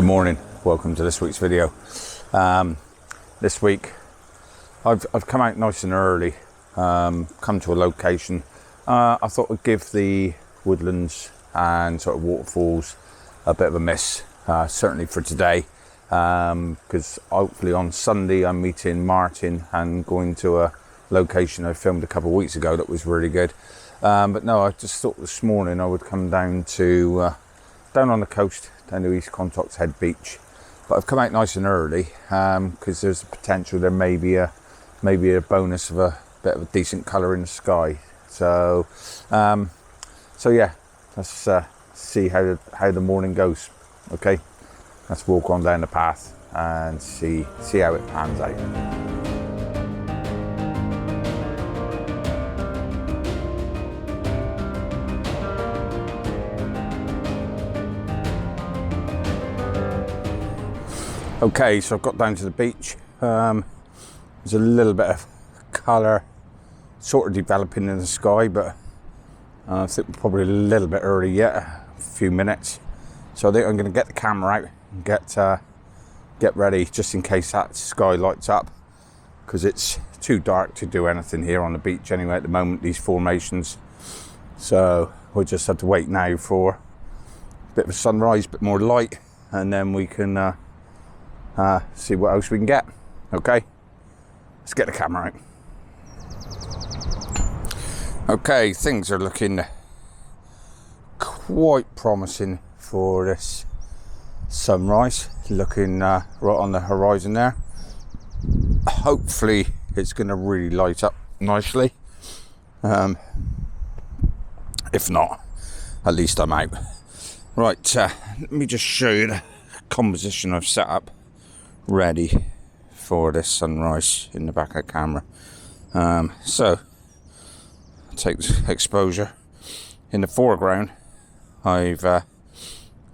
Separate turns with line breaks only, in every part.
Good morning, welcome to this week's video. This week I've come out nice and early, come to a location. I thought I'd give the woodlands and sort of waterfalls a bit of a miss, certainly for today, because hopefully on Sunday I'm meeting Martin and going to a location I filmed a couple of weeks ago that was really good. But no, I just thought this morning I would come down to down on the coast, down to East Contocks Head Beach. But I've come out nice and early because there's a potential there may be a bonus of a bit of a decent colour in the sky. So yeah, let's see how the morning goes. Okay, let's walk on down the path and see how it pans out. Okay, so I've got down to the beach. There's a little bit of colour sort of developing in the sky, but I think we're probably a little bit early yet, a few minutes. So I think I'm going to get the camera out and get ready just in case that sky lights up, because it's too dark to do anything here on the beach anyway at the moment, these formations. So we'll just have to wait now for a bit of a sunrise, a bit more light, and then we can see what else we can get. Okay, let's get the camera out. Okay, things are looking quite promising for this sunrise, looking right on the horizon there. Hopefully it's going to really light up nicely. If not, at least I'm out. Right, let me just show you the composition I've set up ready for this sunrise in the back of the camera. So take the exposure. In the foreground I've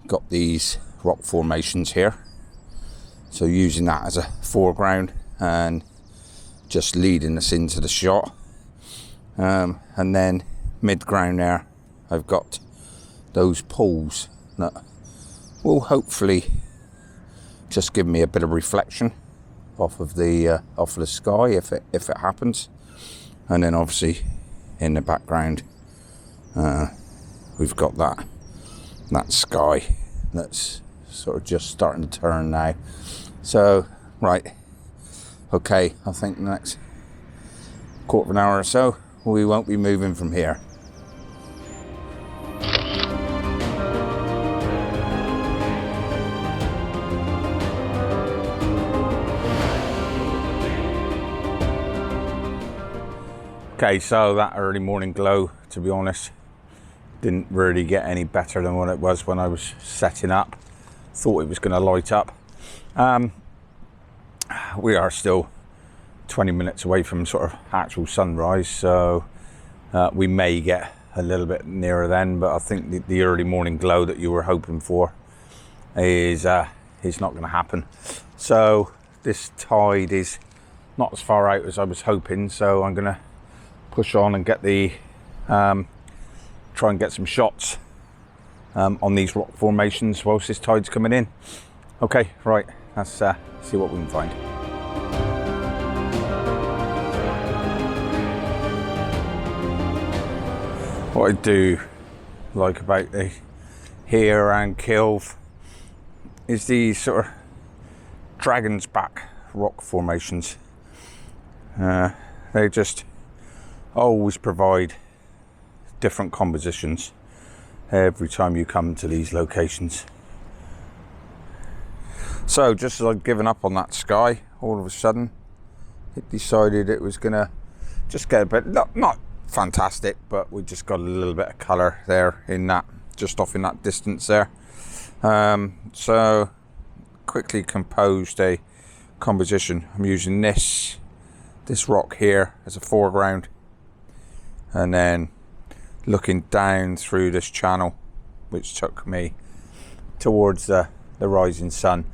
got these rock formations here, so using that as a foreground and just leading us into the shot. And then mid-ground there I've got those pools that will hopefully just give me a bit of reflection off of the sky if it happens. And then obviously in the background we've got that sky that's sort of just starting to turn now. So right, okay, I think the next quarter of an hour or so we won't be moving from here. Okay, so that early morning glow, to be honest, didn't really get any better than what it was when I was setting up. Thought it was going to light up. We are still 20 minutes away from sort of actual sunrise, so we may get a little bit nearer then, but I think the early morning glow that you were hoping for is not going to happen. So this tide is not as far out as I was hoping, so I'm going to push on and get the try and get some shots on these rock formations whilst this tide's coming in. Okay, right, let's see what we can find. What I do like about the here and Kilve is these sort of dragon's back rock formations. They just always provide different compositions every time you come to these locations. So just as I'd given up on that sky, all of a sudden it decided it was gonna just get a bit, not fantastic, but we just got a little bit of colour there in that, just off in that distance there. So quickly composed a composition. I'm using this rock here as a foreground, and then looking down through this channel which took me towards the rising sun.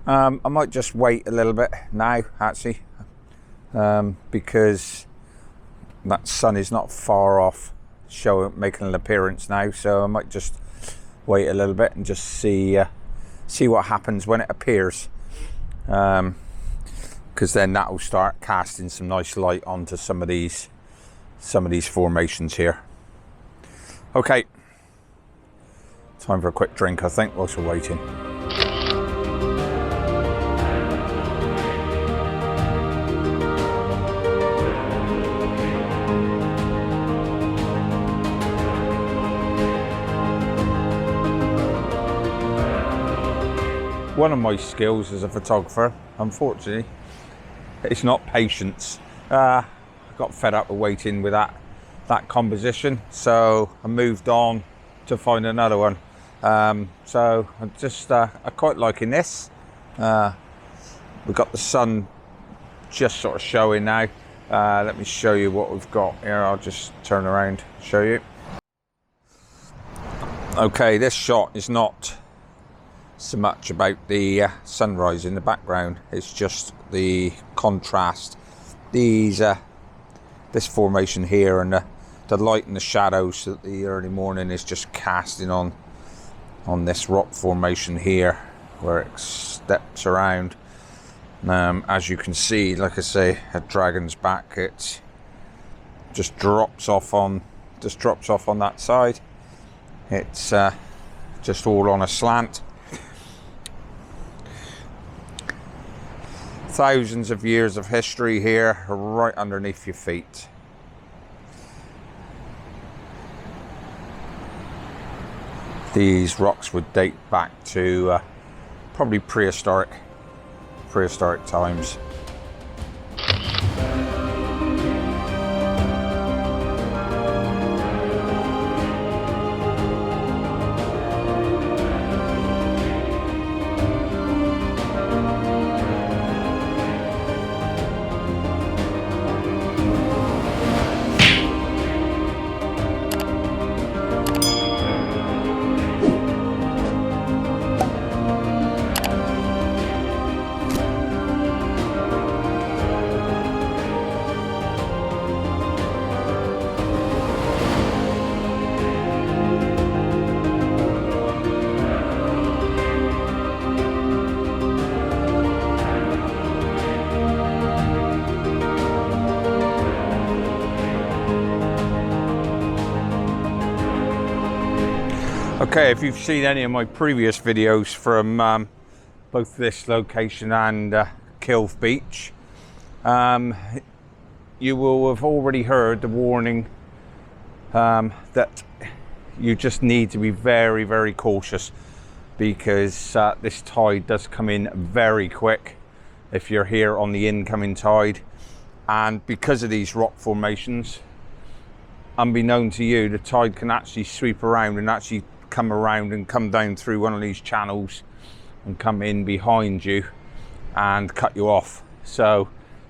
I might just wait a little bit now actually, because that sun is not far off making an appearance now, so I might just wait a little bit and just see see what happens when it appears, because then that will start casting some nice light onto some of these formations here. Okay, time for a quick drink, I think, whilst we're waiting. One of my skills as a photographer, unfortunately, it's not patience. I got fed up with waiting with that composition, so I moved on to find another one. So I'm just I'm quite liking this. We've got the sun just sort of showing now. Let me show you what we've got here. I'll just turn around, show you. Okay, this shot is not so much about the sunrise in the background, it's just the contrast, this formation here, and the light and the shadows that the early morning is just casting on this rock formation here where it steps around. As you can see, like I say, a dragon's back, it just drops off on that side. It's just all on a slant. Thousands of years of history here, right underneath your feet. These rocks would date back to probably prehistoric times. Okay, if you've seen any of my previous videos from both this location and Kilve Beach, you will have already heard the warning that you just need to be very, very cautious, because this tide does come in very quick if you're here on the incoming tide. And because of these rock formations, unbeknown to you, the tide can actually sweep around and actually come around and come down through one of these channels and come in behind you and cut you off. So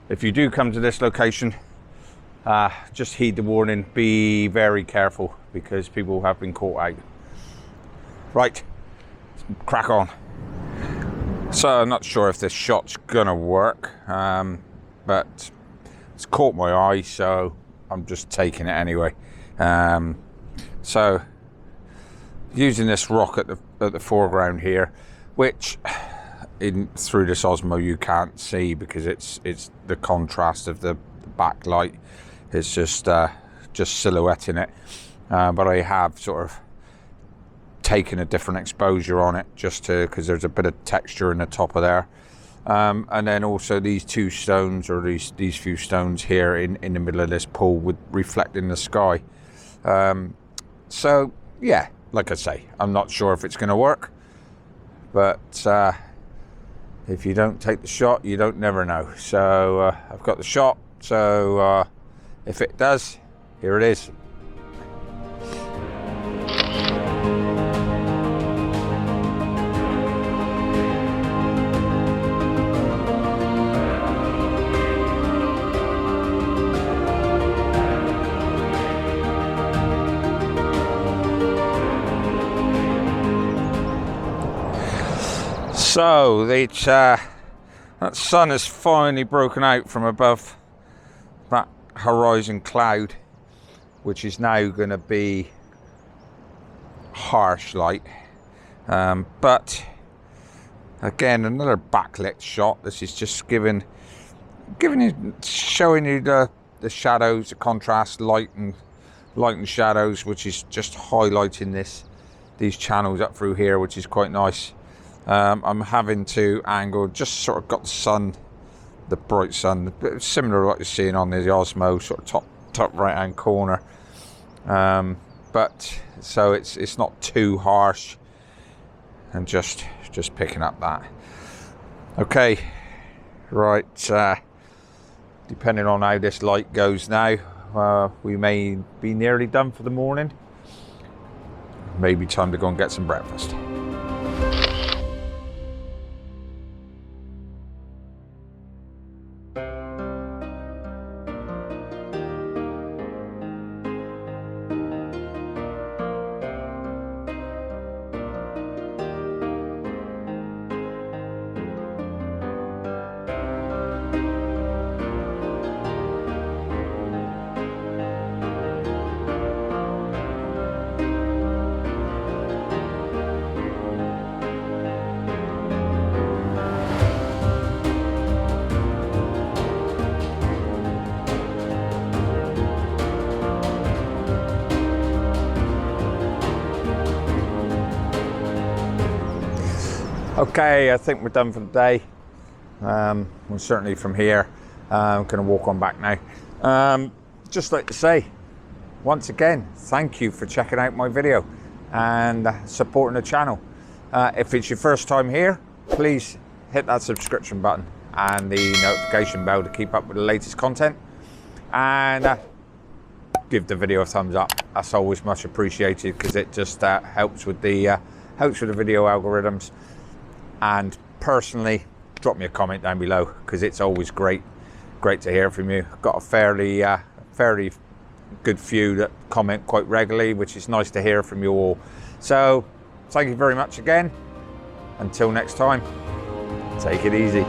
if you do come to this location, just heed the warning, be very careful, because people have been caught out. Right, let's crack on. So I'm not sure if this shot's gonna work, but it's caught my eye, so I'm just taking it anyway. So using this rock at the foreground here, which through this Osmo you can't see because it's the contrast of the backlight. It's just silhouetting it, but I have sort of taken a different exposure on it just because there's a bit of texture in the top of there, and then also these two stones, or these few stones here in the middle of this pool, would reflect in the sky. So yeah, like I say, I'm not sure if it's going to work, but if you don't take the shot, you don't never know. So I've got the shot, so if it does, here it is. So that sun has finally broken out from above that horizon cloud, which is now going to be harsh light, but Again, another backlit shot. This is just showing you the shadows, the contrast, light and shadows, which is just highlighting these channels up through here, which is quite nice. I'm having to angle, just sort of got the sun, the bright sun, similar to what you're seeing on the Osmo, sort of top right hand corner. But so it's not too harsh, and just picking up that. Okay, right, depending on how this light goes now, we may be nearly done for the morning. Maybe time to go and get some breakfast. Okay, I think we're done for the day. Well, certainly from here, I'm going to walk on back now. Just like to say, once again, thank you for checking out my video and supporting the channel. If it's your first time here, please hit that subscription button and the notification bell to keep up with the latest content, and give the video a thumbs up. That's always much appreciated, because it just helps with the video algorithms. And personally, drop me a comment down below, because it's always great to hear from you. I've got a fairly good few that comment quite regularly, which is nice to hear from you all. So thank you very much again. Until next time, take it easy.